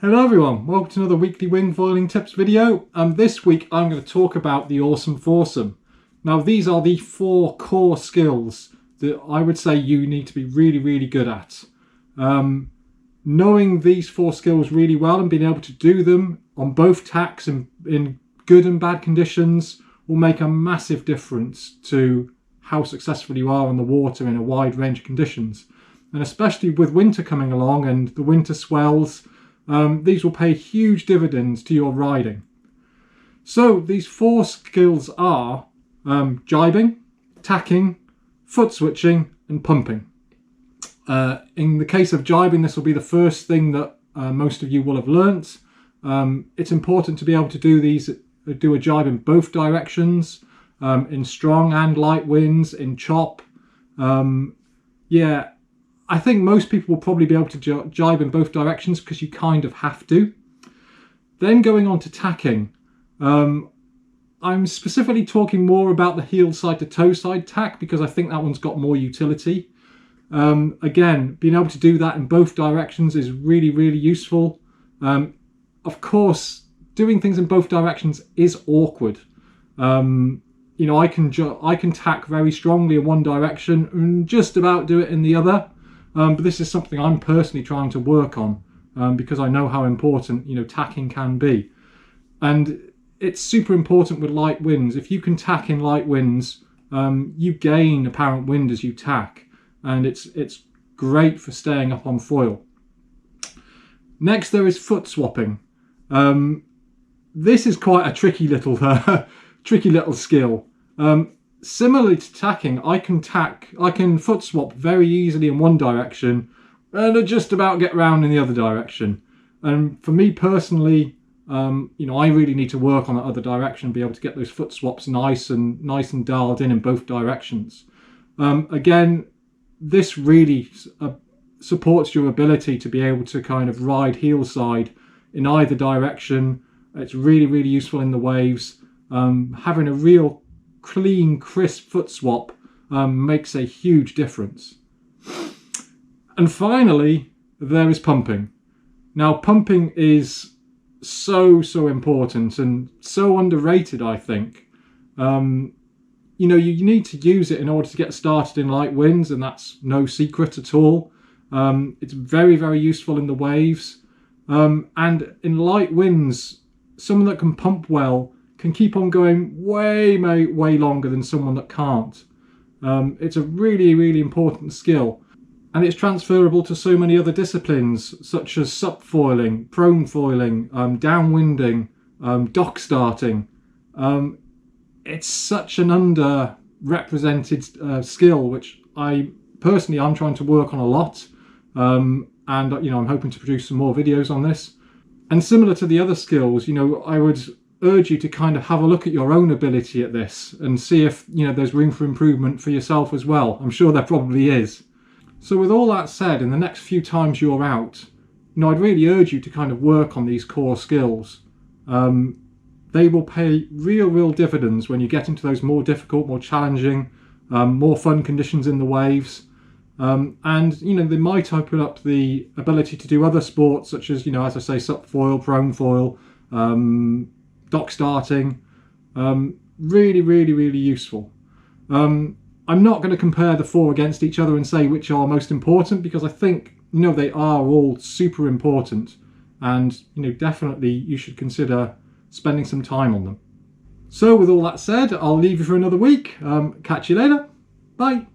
Hello everyone, welcome to another weekly wing foiling tips video. This week I'm going to talk about the Awesome Foursome. Now these are the 4 core skills that I would say you need to be really good at. Knowing these 4 skills really well and being able to do them on both tacks and in good and bad conditions will make a massive difference to how successful you are on the water in a wide range of conditions. And especially with winter coming along and the winter swells, these will pay huge dividends to your riding. So these 4 skills are jibing, tacking, foot switching and pumping. In the case of jibing, this will be the first thing that most of you will have learnt. It's important to be able to do a jibe in both directions, in strong and light winds, in chop. Yeah, I think most people will probably be able to jibe in both directions because you kind of have to. Then going on to tacking, I'm specifically talking more about the heel side to toe side tack because I think that one's got more utility. Again, being able to do that in both directions is really useful. Of course, doing things in both directions is awkward. You know, I can tack very strongly in one direction and just about do it in the other. But this is something I'm personally trying to work on because I know how important, tacking can be. And it's super important with light winds. If you can tack in light winds, you gain apparent wind as you tack. And it's great for staying up on foil. Next, there is foot swapping. This is quite a tricky little skill. Similarly to tacking, I can foot swap very easily in one direction and just about get round in the other direction. And for me personally, I really need to work on that other direction and be able to get those foot swaps nice and dialed in both directions. Again, this really supports your ability to be able to kind of ride heel side in either direction. It's really useful in the waves. Having a real clean, crisp foot swap makes a huge difference. And finally, there is pumping. Now, pumping is so important and so underrated, I think. You need to use it in order to get started in light winds, and that's no secret at all. It's very useful in the waves. And in light winds, someone that can pump well can keep on going way longer than someone that can't. It's a really important skill, and it's transferable to so many other disciplines such as sup foiling, prone foiling, downwinding, dock starting. It's such an underrepresented skill, which I'm trying to work on a lot, and I'm hoping to produce some more videos on this. And similar to the other skills, I would urge you to kind of have a look at your own ability at this and see if there's room for improvement for yourself as well. I'm sure there probably is. So with all that said, in the next few times you're out, I'd really urge you to kind of work on these core skills. They will pay real dividends when you get into those more difficult, more challenging, more fun conditions in the waves. And they might open up the ability to do other sports such as, as I say, sup foil, prone foil, dock starting. Really useful. I'm not going to compare the 4 against each other and say which are most important, because I think they are all super important, and definitely you should consider spending some time on them. So with all that said, I'll leave you for another week. Catch you later. Bye.